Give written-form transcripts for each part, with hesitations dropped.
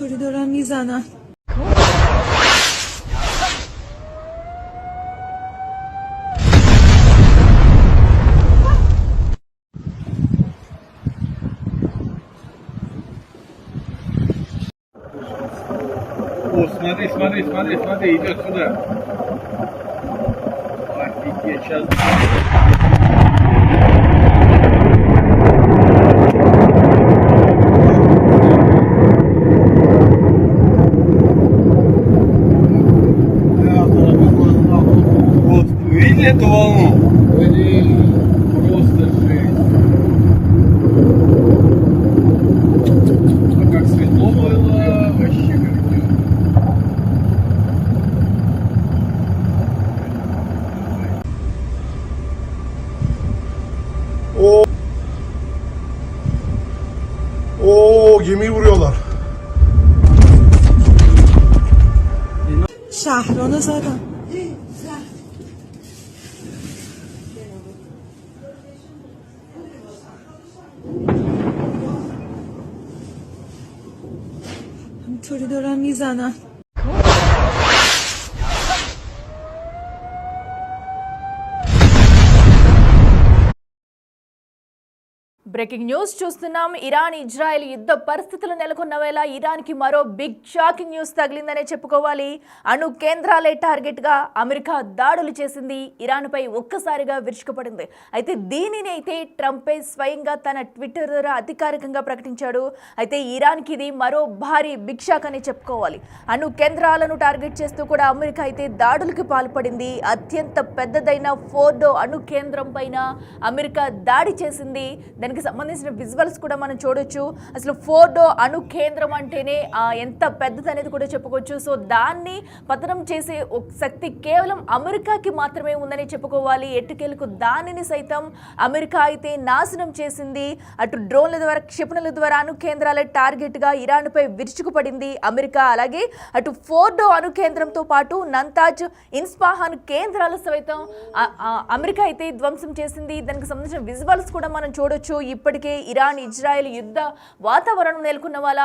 همینطوری دارن میزنن. Смотри, идет сюда. Офигеть, сейчас. Вот, видели эту волну? Просто жесть. А как светло было, вообще капец. Oo, gemiyi vuruyorlar. شهرانو زدن. همینطوری دارن میزنن. Breaking news చూస్తున్నాం. Iran Israel యుద్ధ పరిస్థితులు నెలకొన్న వేళ ఇరాన్కి మరో బిగ్ షాకింగ్ న్యూస్ తగిలిందనే చెప్పుకోవాలి. అణు కేంద్రాలే టార్గెట్గా అమెరికా దాడులు చేసింది. ఇరాన్పై ఒక్కసారిగా విరుచుకుపడింది. అయితే దీనిని అయితే ట్రంపే స్వయంగా తన ట్విట్టర్ ద్వారా అధికారికంగా ప్రకటించాడు. అయితే ఇరాన్కి ఇది మరో భారీ బిగ్ షాక్ అని చెప్పుకోవాలి. అణు కేంద్రాలను టార్గెట్ చేస్తూ కూడా అమెరికా అయితే దాడులకు పాల్పడింది. అత్యంత పెద్దదైన ఫోర్డో అణు కేంద్రం పైన అమెరికా దాడి చేసింది. దానికి సంబంధించిన విజువల్స్ కూడా మనం చూడొచ్చు. అసలు ఫోర్డో అణు కేంద్రం అంటేనే ఎంత పెద్దది అనేది కూడా చెప్పుకోవచ్చు. సో దాన్ని పతనం చేసే శక్తి కేవలం అమెరికాకి మాత్రమే ఉందని చెప్పుకోవాలి. ఎట్టుకేలకు దానిని సైతం అమెరికా అయితే నాశనం చేసింది. అటు డ్రోన్ల ద్వారా, క్షిపణుల ద్వారా అణు కేంద్రాల టార్గెట్గా ఇరాన్పై విరుచుకుపడింది అమెరికా. అలాగే అటు ఫోర్డో అణు కేంద్రంతో పాటు నంతాజ్, ఇస్ఫహాన్ కేంద్రాలు సైతం అమెరికా అయితే ధ్వంసం చేసింది. దానికి సంబంధించిన విజువల్స్ కూడా మనం చూడొచ్చు. ఇప్పటికే ఇరాన్ ఇజ్రాయెల్ యుద్ధ వాతావరణం నెలకొన్న వాళ్ళ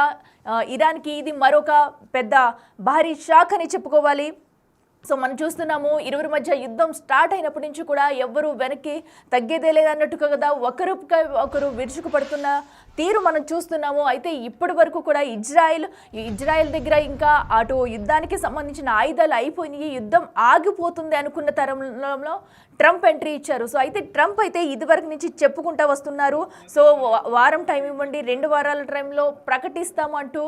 ఇరాన్కి ఇది మరొక పెద్ద భారీ షాక్ అని చెప్పుకోవాలి. సో మనం చూస్తున్నాము, ఇరువురి మధ్య యుద్ధం స్టార్ట్ అయినప్పటి నుంచి కూడా ఎవ్వరూ వెనక్కి తగ్గేదే లేదన్నట్టుగా కదా ఒకరిపై ఒకరు విరుచుకుపడుతున్న తీరు మనం చూస్తున్నాము. అయితే ఇప్పటి వరకు కూడా ఇజ్రాయెల్ దగ్గర ఇంకా అటు యుద్ధానికి సంబంధించిన ఆయుధాలు అయిపోయినాయి, యుద్ధం ఆగిపోతుంది అనుకున్న తరంలో ట్రంప్ ఎంట్రీ ఇచ్చారు. సో అయితే ట్రంప్ అయితే ఇదివరకు నుంచి చెప్పుకుంటా వస్తున్నారు. సో వారం టైం ఇవ్వండి, 2 వారాల టైంలో ప్రకటిస్తామంటూ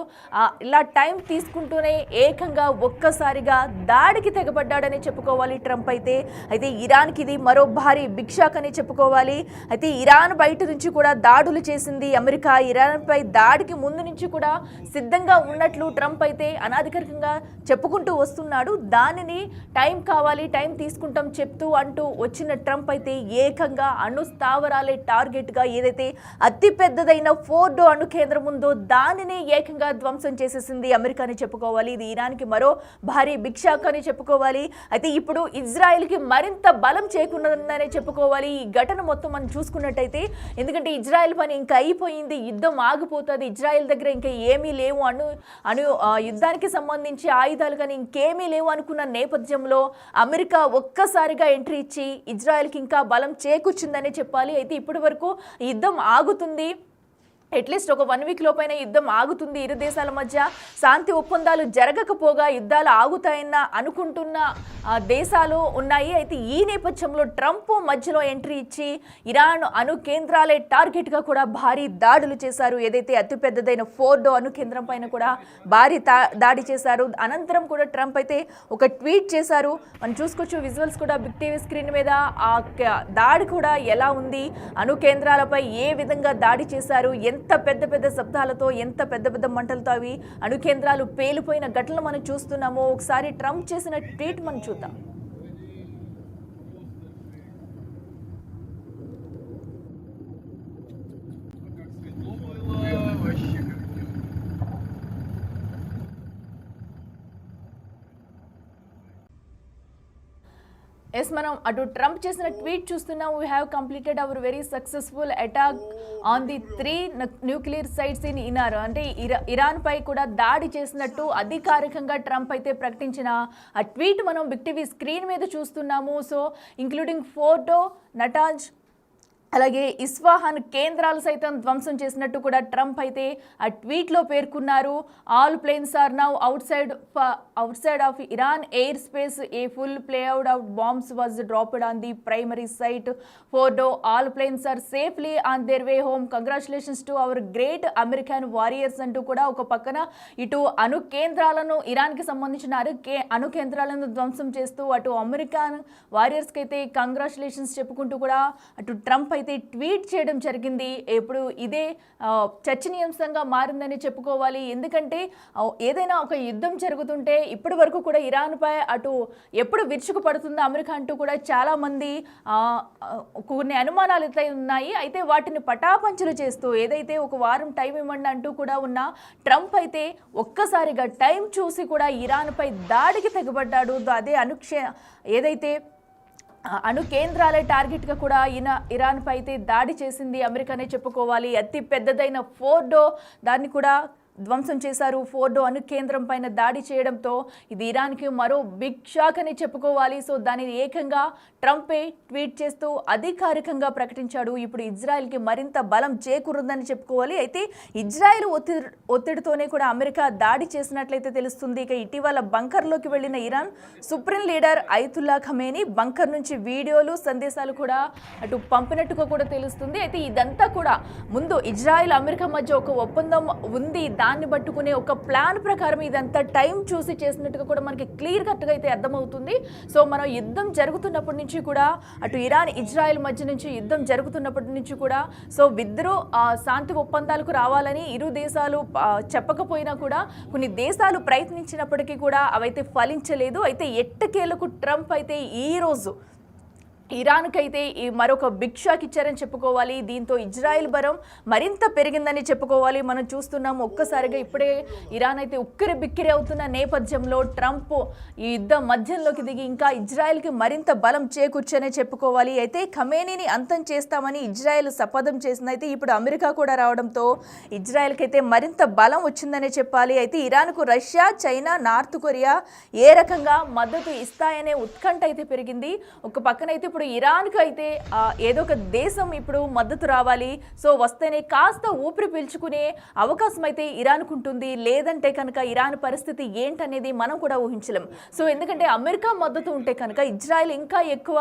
ఇలా టైం తీసుకుంటూనే ఏకంగా ఒక్కసారిగా దాడికి తెగబడ్డాడని చెప్పుకోవాలి ట్రంప్ అయితే. అయితే ఇరాన్కి ఇది మరో భారీ బిగ్ షాక్ అని చెప్పుకోవాలి. అయితే ఇరాన్ బయట నుంచి కూడా దాడులు చేసింది అమెరికా. ఇరాన్పై దాడికి ముందు నుంచి కూడా సిద్ధంగా ఉన్నట్లు ట్రంప్ అయితే అనాధికారికంగా చెప్పుకుంటూ వస్తున్నాడు. దానిని టైం కావాలి, టైం తీసుకుంటాం చెప్తూ అంటూ వచ్చిన ట్రంప్ అయితే ఏకంగా అణు స్థావరాలే టార్గెట్గా ఏదైతే అతి పెద్దదైన ఫోర్డో అణు కేంద్రం ఉందో దానిని ఏకంగా ధ్వంసం చేసేసింది అమెరికా అని చెప్పుకోవాలి. ఇది ఇరాన్కి మరో భారీ బిగ్ షాక్ అని చెప్పుకోవాలి. అయితే ఇప్పుడు ఇజ్రాయెల్కి మరింత బలం చేకూరుతుందనే చెప్పుకోవాలి ఈ ఘటన మొత్తం మనం చూసుకున్నట్టయితే. ఎందుకంటే ఇజ్రాయెల్ పని ఇంకా అయిపోయింది, యుద్ధం ఆగిపోతుంది, ఇజ్రాయెల్ దగ్గర ఇంకా ఏమీ లేవు, అణు యుద్ధానికి సంబంధించి ఆయుధాలు కానీ ఇంకేమీ లేవు అనుకున్న నేపథ్యంలో అమెరికా ఒక్కసారిగా ఎంట్రీ ఇచ్చి ఇజ్రాయెల్కి ఇంకా బలం చేకూర్చిందనే చెప్పాలి. అయితే ఇప్పటి వరకు యుద్ధం ఆగుతుంది, అట్లీస్ట్ ఒక 1 వీక్ లోపైన యుద్ధం ఆగుతుంది, ఇరు దేశాల మధ్య శాంతి ఒప్పందాలు జరగకపోగా యుద్ధాలు ఆగుతాయన్న అనుకుంటున్న దేశాలు ఉన్నాయి. అయితే ఈ నేపథ్యంలో ట్రంప్ మధ్యలో ఎంట్రీ ఇచ్చి ఇరాన్ అణు కేంద్రాలే టార్గెట్గా కూడా భారీ దాడులు చేశారు. ఏదైతే అతిపెద్దదైన ఫోర్డో అణు కేంద్రం పైన కూడా భారీ దాడి చేశారు. అనంతరం కూడా ట్రంప్ అయితే ఒక ట్వీట్ చేశారు. మనం చూసుకోవచ్చు విజువల్స్ కూడా బిగ్ టీవీ స్క్రీన్ మీద. ఆ దాడి కూడా ఎలా ఉంది, అణు కేంద్రాలపై ఏ విధంగా దాడి చేశారు, ఎంత పెద్ద పెద్ద శబ్దాలతో, ఎంత పెద్ద పెద్ద మంటలతో అవి అణు కేంద్రాలు పేలిపోయిన ఘటనలు మనం చూస్తున్నాము. ఒకసారి ట్రంప్ చేసిన ట్వీట్ మనం చూద్దాం. ఎస్ మనం అటు ట్రంప్ చేసిన ట్వీట్ చూస్తున్నాం. We have completed our very successful attack on the 3 nuclear sites in Iran. అంటే ఇరాన్ పై కూడా దాడి చేసినట్టు అధికారికంగా ట్రంప్ అయితే ప్రకటించిన ఆ ట్వీట్ మనం బిగ్ టీవీ స్క్రీన్ మీద చూస్తున్నాము. సో ఇంక్లూడింగ్ ఫోర్డో, నటాంజ్, అలాగే ఇస్ఫహాన్ కేంద్రాలు సైతం ధ్వంసం చేసినట్టు కూడా ట్రంప్ అయితే ఆ ట్వీట్లో పేర్కొన్నారు. All planes are now outside of Iran airspace. A full playout of bombs was dropped on the primary site. Fordo, all planes are safely on their way home. Congratulations to our great American warriors అంటూ కూడా ఒక పక్కన ఇటు అణు కేంద్రాలను, ఇరాన్కి సంబంధించిన అణు కేంద్రాలను ధ్వంసం చేస్తూ అటు అమెరికన్ వారియర్స్కి అయితే కంగ్రాచులేషన్స్ చెప్పుకుంటూ కూడా అటు ట్రంప్ అయితే ట్వీట్ చేయడం జరిగింది. ఇప్పుడు ఇదే చర్చనీయాంశంగా మారిందని చెప్పుకోవాలి. ఎందుకంటే ఏదైనా ఒక యుద్ధం జరుగుతుంటే ఇప్పటి వరకు కూడా ఇరాన్పై అటు ఎప్పుడు విరుచుకు పడుతుందో అమెరికా అంటూ కూడా చాలామంది కొన్ని అనుమానాలు అయితే ఉన్నాయి. అయితే వాటిని పటాపంచలు చేస్తూ ఏదైతే ఒక వారం టైం ఇవ్వండి అంటూ కూడా ఉన్న ట్రంప్ అయితే ఒక్కసారిగా టైం చూసి కూడా ఇరాన్పై దాడికి తెగబడ్డాడు. అదే ఏదైతే అణు కేంద్రాలే టార్గెట్గా కూడా ఇరాన్పై అయితే దాడి చేసింది అమెరికానే చెప్పుకోవాలి. అతి పెద్దదైన ఫోర్డో దాన్ని కూడా ధ్వంసం చేశారు. ఫోర్డో అణు కేంద్రం పైన దాడి చేయడంతో ఇది ఇరాన్కి మరో బిగ్ షాక్ అని చెప్పుకోవాలి. సో దానిని ఏకంగా ట్రంపే ట్వీట్ చేస్తూ అధికారికంగా ప్రకటించాడు. ఇప్పుడు ఇజ్రాయెల్కి మరింత బలం చేకూరుందని చెప్పుకోవాలి. అయితే ఇజ్రాయెల్ ఒత్తిడితోనే కూడా అమెరికా దాడి చేసినట్లయితే తెలుస్తుంది. ఇక ఇటీవల బంకర్లోకి వెళ్లిన Iran supreme leader Ayatollah Khamenei bunker నుంచి వీడియోలు, సందేశాలు కూడా అటు పంపినట్టుగా కూడా తెలుస్తుంది. అయితే ఇదంతా కూడా ముందు ఇజ్రాయెల్ అమెరికా మధ్య ఒక ఒప్పందం ఉంది, దాన్ని పట్టుకునే ఒక ప్లాన్ ప్రకారం ఇదంతా టైం చూసి చేసినట్టుగా కూడా మనకి క్లియర్ కట్గా అయితే అర్థమవుతుంది. సో మనం యుద్ధం జరుగుతున్నప్పటి నుంచి కూడా అటు ఇరాన్ ఇజ్రాయెల్ మధ్య నుంచి యుద్ధం జరుగుతున్నప్పటి నుంచి కూడా సో ఇద్దరు శాంతి ఒప్పందాలకు రావాలని ఇరు దేశాలు చెప్పకపోయినా కూడా కొన్ని దేశాలు ప్రయత్నించినప్పటికీ కూడా అవైతే ఫలించలేదు. అయితే ఎట్టకేలకు ట్రంప్ అయితే ఈ రోజు ఇరాన్కైతే మరొక బిగ్ షాక్ ఇచ్చారని చెప్పుకోవాలి. దీంతో ఇజ్రాయెల్ బలం మరింత పెరిగిందని చెప్పుకోవాలి. మనం చూస్తున్నాము ఒక్కసారిగా ఇప్పుడే ఇరాన్ అయితే ఉక్కిరి బిక్కిరి అవుతున్న నేపథ్యంలో ట్రంప్ ఈ యుద్ధం మధ్యంలోకి దిగి ఇంకా ఇజ్రాయెల్కి మరింత బలం చేకూర్చనే చెప్పుకోవాలి. అయితే ఖమేనీని అంతం చేస్తామని ఇజ్రాయెల్ శపథం చేసింది. అయితే ఇప్పుడు అమెరికా కూడా రావడంతో ఇజ్రాయెల్కి అయితే మరింత బలం వచ్చిందనే చెప్పాలి. అయితే ఇరాన్కు రష్యా, చైనా, నార్త్ కొరియా ఏ రకంగా మద్దతు ఇస్తాయనే ఉత్కంఠ అయితే పెరిగింది. ఒక పక్కన అయితే ఇప్పుడు ఇరాన్కి అయితే ఏదో ఒక దేశం ఇప్పుడు మద్దతు రావాలి, సో వస్తేనే కాస్త ఊపిరి పీల్చుకునే అవకాశం అయితే ఇరాన్కు ఉంటుంది. లేదంటే కనుక ఇరాన్ పరిస్థితి ఏంటనేది మనం కూడా ఊహించలేం. సో ఎందుకంటే అమెరికా మద్దతు ఉంటే కనుక ఇజ్రాయెల్ ఇంకా ఎక్కువ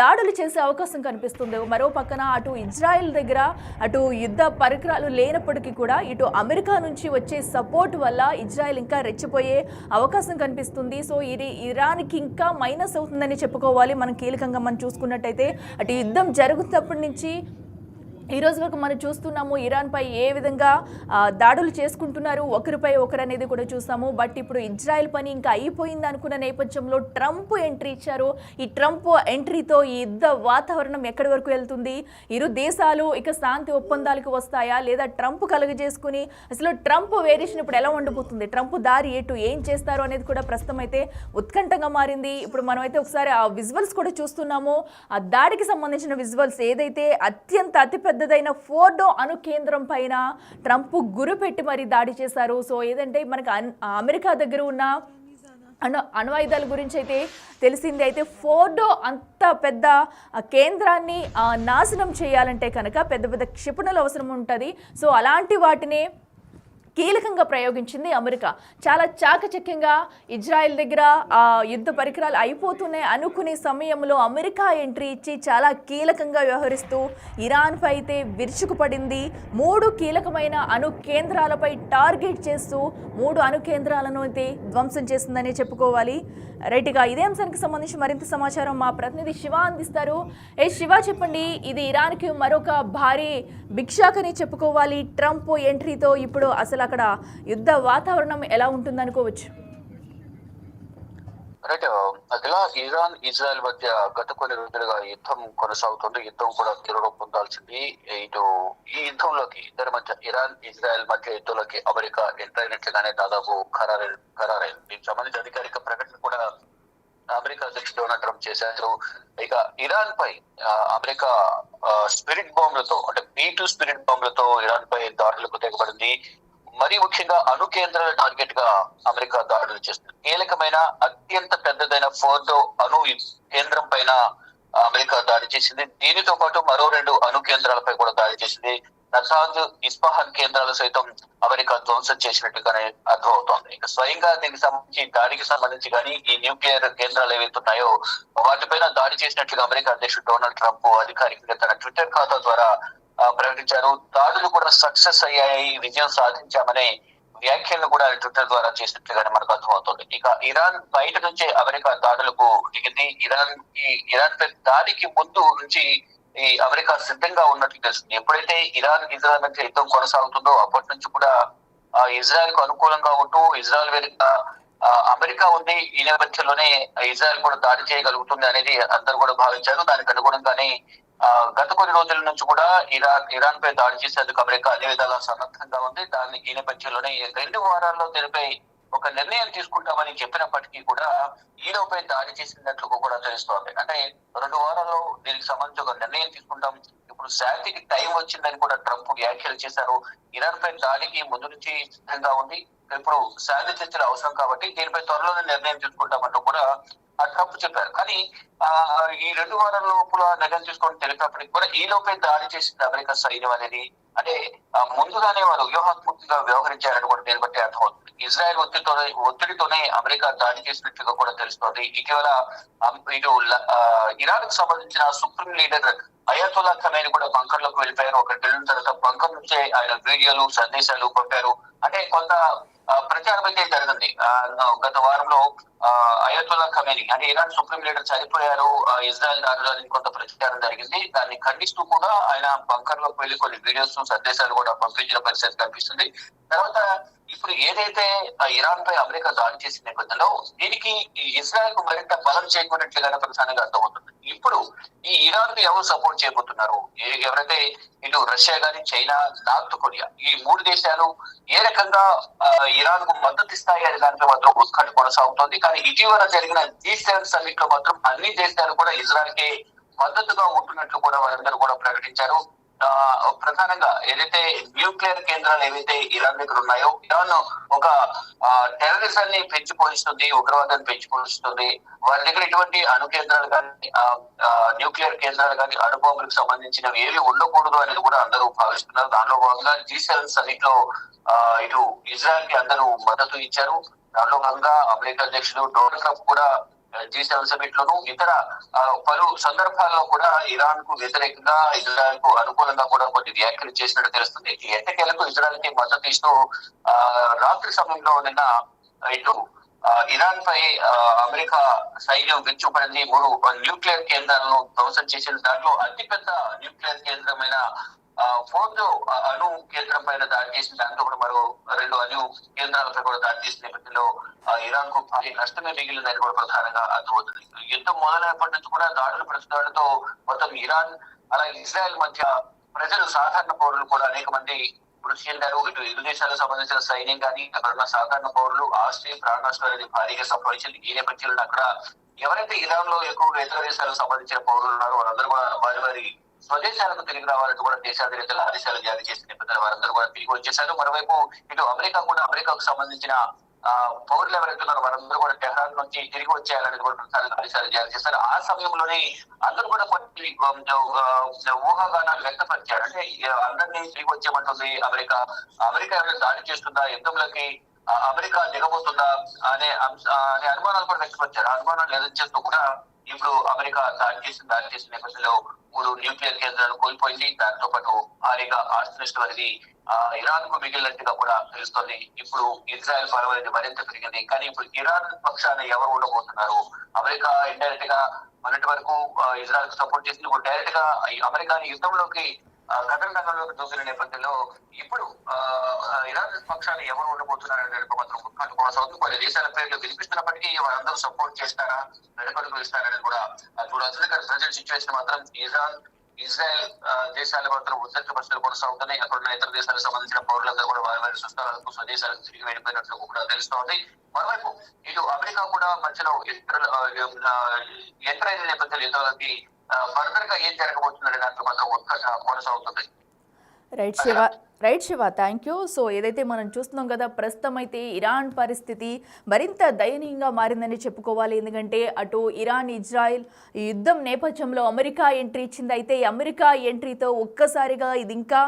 దాడులు చేసే అవకాశం కనిపిస్తుంది. మరో పక్కన అటు ఇజ్రాయెల్ దగ్గర అటు యుద్ధ పరికరాలు లేనప్పటికీ కూడా ఇటు అమెరికా నుంచి వచ్చే సపోర్ట్ వల్ల ఇజ్రాయెల్ ఇంకా రెచ్చిపోయే అవకాశం కనిపిస్తుంది. సో ఇది ఇరాన్కి ఇంకా మైనస్ అవుతుందని చెప్పుకోవాలి. మనం కీలకంగా మనం చూసుకున్నట్టయితే అటు యుద్ధం జరుగుతున్నప్పటి నుంచి ఈ రోజు వరకు మనం చూస్తున్నాము ఇరాన్పై ఏ విధంగా దాడులు చేసుకుంటున్నారు, ఒకరిపై ఒకరు అనేది కూడా చూసాము. బట్ ఇప్పుడు ఇజ్రాయెల్ పని ఇంకా అయిపోయింది అనుకున్న నేపథ్యంలో ట్రంప్ ఎంట్రీ ఇచ్చారు. ఈ ట్రంప్ ఎంట్రీతో ఈ యుద్ధ వాతావరణం ఎక్కడి వరకు వెళ్తుంది, ఇరు దేశాలు ఇక శాంతి ఒప్పందాలకు వస్తాయా లేదా ట్రంప్ కలుగజేసుకుని అసలు ట్రంప్ వేరియేషన్ ఇప్పుడు ఎలా ఉండబోతుంది, ట్రంప్ దారి ఎటు ఏం చేస్తారు అనేది కూడా ప్రస్తుతం అయితే ఉత్కంఠంగా మారింది. ఇప్పుడు మనం అయితే ఒకసారి ఆ విజువల్స్ కూడా చూస్తున్నాము. ఆ దాడికి సంబంధించిన విజువల్స్ ఏదైతే అతిపెద్దదైన ఫోర్డో అణు కేంద్రం పైన ట్రంప్ గురి పెట్టి మరి దాడి చేశారు. సో ఏదంటే మనకి అమెరికా దగ్గర ఉన్న అణ్వాయుధాల గురించి అయితే తెలిసింది. అయితే ఫోర్డో అంత పెద్ద కేంద్రాన్ని నాశనం చేయాలంటే కనుక పెద్ద పెద్ద క్షిపణులు అవసరం ఉంటుంది. సో అలాంటి వాటినే కీలకంగా ప్రయోగించింది అమెరికా. చాలా చాకచక్యంగా ఇజ్రాయెల్ దగ్గర యుద్ధ పరికరాలు అయిపోతున్నాయి అనుకునే సమయంలో అమెరికా ఎంట్రీ ఇచ్చి చాలా కీలకంగా వ్యవహరిస్తూ ఇరాన్పై అయితే విరుచుకుపడింది. 3 కీలకమైన అణు కేంద్రాలపై టార్గెట్ చేస్తూ 3 అణు కేంద్రాలను అయితే ధ్వంసం చేసిందని చెప్పుకోవాలి. రైట్గా ఇదే అంశానికి సంబంధించి మరింత సమాచారం మా ప్రతినిధి శివ అందిస్తారు. శివ చెప్పండి, ఇది ఇరాన్కి మరొక భారీ బిగ్ షాక్ అని చెప్పుకోవాలి. ట్రంప్ ఎంట్రీతో ఇప్పుడు అసలు అక్కడ యుద్ధ వాతావరణం ఎలా ఉంటుందనుకోవచ్చు? రైట్ అఖిల, ఇరాన్ ఇజ్రాయెల్ మధ్య గత కొన్ని రోజులుగా యుద్ధం కొనసాగుతుంది. యుద్ధం కూడా తీవ్ర పొందాల్సింది. ఇటు ఈ యుద్ధంలోకి ఇద్దరి మధ్య ఇరాన్ ఇజ్రాయెల్ మధ్య యుద్ధంలోకి అమెరికా ఎంటర్ అయినట్లుగానే దాదాపు ఖరారైంది. దీనికి సంబంధించి అధికారిక ప్రకటన కూడా అమెరికా అధ్యక్షుడు డొనాల్డ్ ట్రంప్ చేశారు. ఇక ఇరాన్ పై అమెరికా స్పిరిట్ బాంబులతో అంటే B2 స్పిరిట్ బాంబులతో ఇరాన్ పై దాడులకు తెగబడింది. మరీ ముఖ్యంగా అణు కేంద్రాల టార్గెట్ గా అమెరికా దాడులు చేస్తుంది. కీలకమైన అత్యంత పెద్దదైన ఫోర్డో అణు కేంద్రం పైన అమెరికా దాడి చేసింది. దీనితో పాటు మరో 2 అణు కేంద్రాలపై కూడా దాడి చేసింది. నతాంజ్, ఇస్ఫహాన్ కేంద్రాలు సైతం అమెరికా ధ్వంసం చేసినట్టుగానే అర్థమవుతోంది. ఇక స్వయంగా దీనికి సంబంధించి దాడికి సంబంధించి కానీ ఈ న్యూక్లియర్ కేంద్రాలు ఏవైతే ఉన్నాయో వాటిపైన దాడి చేసినట్లుగా అమెరికా అధ్యక్షుడు డొనాల్డ్ ట్రంప్ అధికారికంగా తన ట్విట్టర్ ఖాతా ద్వారా ప్రకటించారు. దాడులు కూడా సక్సెస్ అయ్యాయి, విజయం సాధించామనే వ్యాఖ్యలను కూడా ట్విట్టర్ ద్వారా చేసినట్లుగానే మనకు అర్థమవుతుంది. ఇక ఇరాన్ బయట నుంచే అమెరికా దాడులకు దిగింది. ఇరాన్ పై దాడికి ముందు నుంచి ఈ అమెరికా సిద్ధంగా ఉన్నట్లు తెలుస్తుంది. ఎప్పుడైతే ఇరాన్ ఇజ్రాయెల్ మధ్య యుద్ధం కొనసాగుతుందో అప్పటి నుంచి కూడా ఇజ్రాయెల్ కు అనుకూలంగా ఉంటూ ఇజ్రాయెల్ వెనుక అమెరికా ఉంది. ఈ నేపథ్యంలోనే ఇజ్రాయెల్ కూడా దాడి చేయగలుగుతుంది అనేది అందరూ కూడా భావించారు. దానికి అనుగుణంగానే గత కొన్ని రోజుల నుంచి కూడా ఇరాన్ పై దాడి చేసేందుకు అమెరికా అన్ని విధాలా సన్నద్ధంగా ఉంది. దాన్ని ఈ నేపథ్యంలోనే 2 వారాల్లో దీనిపై ఒక నిర్ణయం తీసుకుంటామని చెప్పినప్పటికీ కూడా ఈలోపై దాడి చేసినట్లు కూడా తెలుస్తోంది. అంటే 2 వారాల్లో దీనికి సంబంధించి ఒక నిర్ణయం తీసుకుంటాం, ఇప్పుడు శాంతికి టైం వచ్చిందని కూడా ట్రంప్ వ్యాఖ్యలు చేశారు. ఇరాన్ పై దాడికి ముందు నుంచి సిద్ధంగా ఉంది, ఇప్పుడు శాంతి చర్చలు అవసరం కాబట్టి దీనిపై త్వరలోనే నిర్ణయం తీసుకుంటామంటూ కూడా ట్రంప్ చెప్పారు. కానీ ఈ 2 వారాల లోపల నిర్ణయం తీసుకొని తెలిపినప్పటికీ కూడా ఈ లోపే దాడి చేసింది అమెరికా సైన్యం అనేది అంటే ముందుగానే వారు వ్యూహాత్మకంగా వ్యవహరించారని కూడా దీన్ని బట్టి అర్థమవుతుంది. ఇజ్రాయెల్ ఒత్తిడితోనే అమెరికా దాడి చేసినట్టుగా కూడా తెలుస్తోంది. ఇటీవల ఇటు ఇరాన్ కు సంబంధించిన సుప్రీం లీడర్ అయతొల్లా ఖమేని కూడా బంకర్ లోకి వెళ్ళిపోయారు. అక్కడికి వెళ్ళిన తర్వాత బంకర్ నుంచే ఆయన వీడియోలు సందేశాలు పంపారు. అంటే కొంత ప్రచారం అయితే జరిగింది. గత వారంలో అయతొల్లా ఖమేని అంటే ఇరాన్ సుప్రీం లీడర్ చనిపోయారు, ఇజ్రాయెల్ దాడులని కొంత ప్రచారం జరిగింది. దాన్ని ఖండిస్తూ కూడా ఆయన బంకర్ లోకి వెళ్లి కొన్ని వీడియోస్ సందేశాలు కూడా పంపించిన పరిస్థితి కనిపిస్తుంది. తర్వాత ఇప్పుడు ఏదైతే ఇరాన్ పై అమెరికా దాడి చేసిన నేపథ్యంలో దీనికి ఇజ్రాయెల్ కు మరింత బలం చేకూరినట్లుగానే ప్రధానంగా అర్థమవుతుంది. ఇప్పుడు ఈ ఇరాన్ కు ఎవరు సపోర్ట్ చేయబోతున్నారు, ఎవరైతే ఇటు రష్యా గాని, చైనా, నార్త్ కొరియా ఈ 3 దేశాలు ఏ రకంగా ఇరాన్ కు మద్దతు ఇస్తాయి అనే దానిపై మాత్రం ఉత్కంఠ కొనసాగుతోంది. కానీ ఇటీవల జరిగిన G7 సమ్మిట్ లో మాత్రం అన్ని దేశాలు కూడా ఇజ్రాయెల్ కి మద్దతుగా ఉంటున్నట్లు కూడా వారందరూ కూడా ప్రకటించారు. ప్రధానంగా ఏదైతే న్యూక్లియర్ కేంద్రాలు ఏవైతే ఇరాన్ దగ్గర ఉన్నాయో ఇరాన్ ఒక టెర్రరిజాన్ని పెంచి పోషిస్తుంది, ఉగ్రవాదాన్ని పెంచి పోషిస్తుంది. వారి దగ్గర ఇటువంటి అణు కేంద్రాలు కానీ న్యూక్లియర్ కేంద్రాలు కానీ అణుబాంబులకు సంబంధించినవి ఏవి ఉండకూడదు అనేది కూడా అందరూ భావిస్తున్నారు. దానిలో భాగంగా G7 సమిట్ లో ఇటు ఇజ్రాయెల్ కి అందరూ మద్దతు ఇచ్చారు. దానిలో భాగంగా అమెరికా అధ్యక్షుడు డొనాల్డ్ ట్రంప్ కూడా G7 సమిట్ లోను ఇతర పలు సందర్భాల్లో కూడా ఇరాన్ కు వ్యతిరేకంగా ఇజ్రాయెల్ కు అనుకూలంగా కూడా కొన్ని వ్యాఖ్యలు చేసినట్టు తెలుస్తుంది. ఈ ఎట్టకేలకు ఇజ్రాయెల్ కి మద్దతు ఇస్తూ రాత్రి సమయంలో నిన్న ఇటు ఇరాన్ పై అమెరికా సైన్యం విరుచుకుపడింది. 3 న్యూక్లియర్ కేంద్రాలను ధ్వంసం చేసిన దాంట్లో అతిపెద్ద న్యూక్లియర్ కేంద్రమైన ఫోర్డో అణు కేంద్రం పైన దాడి చేసిన దాంట్లో కూడా మరో 2 అణు కేంద్రాలపై కూడా దాడి చేసిన నేపథ్యంలో ఇరాన్ కు భారీ నష్టమే మిగిలిందని కూడా ప్రధానంగా అర్థమవుతుంది. యుద్ధం మొదలైనప్పటి నుంచి కూడా దాడులు ప్రతిదాడులతో మొత్తం ఇరాన్ అలాగే ఇజ్రాయెల్ మధ్య ప్రజలు, సాధారణ పౌరులు కూడా అనేక మంది మృతి చెందారు. ఇటు 2 దేశాలకు సంబంధించిన సైన్యం కానీ అక్కడ ఉన్న సాధారణ పౌరులు ఆస్తి ప్రాణనష్టం అనేది భారీగా సంభవించింది. ఈ నేపథ్యంలో అక్కడ ఎవరైతే ఇరాన్ లో ఎక్కువగా ఇతర దేశాలకు సంబంధించిన పౌరులు ఉన్నారో వారందరూ కూడా వారి స్వదేశాలకు తిరిగి రావాలంటూ కూడా దేశాధినేతలు ఆదేశాలు జారీ చేసిన నేపథ్యంలో వారందరూ కూడా తిరిగి వచ్చేశారు. మరోవైపు ఇటు అమెరికా కూడా అమెరికాకు సంబంధించిన పౌరులు ఎవరైతే ఉన్నారో వారందరూ కూడా టెహ్రాన్ నుంచి తిరిగి వచ్చేయాలని కూడా ప్రధాన ఆదేశాలు జారీ చేశారు. ఆ సమయంలోనే అందరూ కూడా కొన్ని ఊహాగానాలు వ్యక్తపరిచారు. అంటే అందరినీ తిరిగి వచ్చేయమంటుంది అమెరికా ఎవరైనా దాడి చేస్తుందా, యుద్ధంలోకి అమెరికా దిగబోతుందా అనే అనుమానాలు కూడా వ్యక్తపరిచారు. అనుమానాలు ఎదుర్చేస్తూ కూడా ఇప్పుడు అమెరికా దాడి చేసిన నేపథ్యంలో 3 న్యూక్లియర్ కేంద్రాలు కోల్పోయింది. దాంతో పాటు భారీగా ఆస్తి నష్టం అనేది ఇరాన్ కు మిగిలినట్టుగా కూడా తెలుస్తోంది. ఇప్పుడు ఇజ్రాయెల్ పరం అనేది మరింత పెరిగింది. కానీ ఇప్పుడు ఇరాన్ పక్షాన ఎవరు ఉండబోతున్నారు? అమెరికా ఇండైరెక్ట్ గా మొన్నటి వరకు ఇజ్రాయెల్ కు సపోర్ట్ చేసింది, ఇప్పుడు డైరెక్ట్ గా అమెరికాని యుద్ధంలోకి ఘటన రంగంలోకి దూకిన నేపథ్యంలో ఇప్పుడు ఇరాన్ పక్షాన్ని ఎవరు ఉండబోతున్నారనే మాత్రం ఉత్కంఠ కొనసాగుతుంది. కొన్ని దేశాల పేర్లు వినిపిస్తున్నప్పటికీ వారందరూ సపోర్ట్ చేస్తారా, వెనుకడుగు ఇస్తారనేది కూడా చూడాల్సింది. కానీ ప్రజెంట్ సిచ్యువేషన్ మాత్రం ఇరాన్ ఇజ్రాయెల్ దేశాల మధ్య ఉద్రిక్త పరిస్థితులు కొనసాగుతున్నాయి. అక్కడ ఉన్న ఇతర దేశాలకు సంబంధించిన పౌరులందరూ కూడా వారి వారి స్వస్థలాలకు స్వదేశాలకు తిరిగి వెళ్ళిపోయినట్లు కూడా తెలుస్తోంది. మరోవైపు ఇటు అమెరికా కూడా మధ్యలో ఎంటర్ అయిన నేపథ్యంలో యుద్ధాలకి ఫర్దర్ గా ఏం జరగబోతుందనే దాంట్లో మాత్రం ఉత్కంఠ కొనసాగుతుంది. Right Shiva, thank you. So ఏదైతే మనం చూస్తున్నాం కదా, ప్రస్తుతం అయితే ఇరాన్ పరిస్థితి మరింత దయనీయంగా మారిందని చెప్పుకోవాలి. ఎందుకంటే అటు ఇరాన్ ఇజ్రాయెల్ ఈ యుద్ధం నేపథ్యంలో అమెరికా ఎంట్రీ ఇచ్చింది. అయితే ఈ అమెరికా ఎంట్రీతో ఒక్కసారిగా ఇది ఇంకా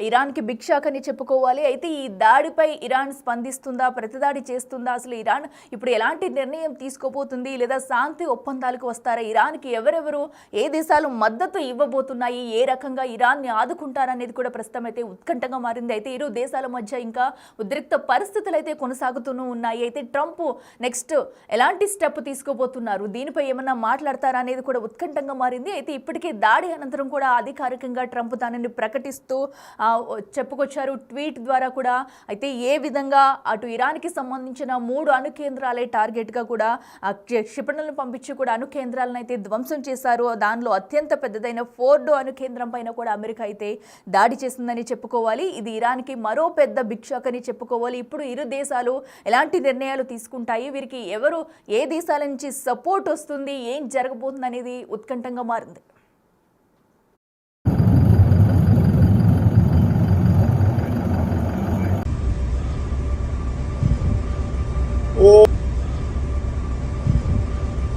ఇరాన్కి బిగ్ షాక్ అని చెప్పుకోవాలి. అయితే ఈ దాడిపై ఇరాన్ స్పందిస్తుందా, ప్రతిదాడి చేస్తుందా, అసలు ఇరాన్ ఇప్పుడు ఎలాంటి నిర్ణయం తీసుకోబోతుంది, లేదా శాంతి ఒప్పందాలకు వస్తారా, ఇరాన్కి ఎవరెవరు ఏ దేశాలు మద్దతు ఇవ్వబోతున్నాయి, ఏ రకంగా ఇరాన్ని ఆదుకుంటారనేది కూడా ప్రస్తుతం అయితే ఉత్కంఠంగా మారింది. అయితే ఇరు దేశాల మధ్య ఇంకా ఉద్రిక్త పరిస్థితులు అయితే కొనసాగుతూనే ఉన్నాయి. అయితే ట్రంప్ నెక్స్ట్ ఎలాంటి స్టెప్ తీసుకోబోతున్నారు, దీనిపై ఏమన్నా మాట్లాడతారా అనేది కూడా ఉత్కంఠంగా మారింది. అయితే ఇప్పటికే దాడి అనంతరం కూడా అధికారికంగా ట్రంప్ దానిని ప్రకటిస్తూ చెప్పుకొచ్చారు ట్వీట్ ద్వారా కూడా. అయితే ఏ విధంగా అటు ఇరాన్కి సంబంధించిన 3 అణు కేంద్రాలే టార్గెట్గా కూడా క్షిపణులను పంపించి కూడా అణు కేంద్రాలను అయితే ధ్వంసం చేశారు. దానిలో అత్యంత పెద్దదైన ఫోర్డో అణు కేంద్రం పైన కూడా అమెరికా అయితే దాడి చేసిందని చెప్పుకోవాలి. ఇది ఇరాన్కి మరో పెద్ద బిగ్ షాక్ అని చెప్పుకోవాలి. ఇప్పుడు ఇరు దేశాలు ఎలాంటి నిర్ణయాలు తీసుకుంటాయి, వీరికి ఎవరు ఏ దేశాల నుంచి సపోర్ట్ వస్తుంది, ఏం జరగబోతుంది అనేది ఉత్కంఠంగా మారింది.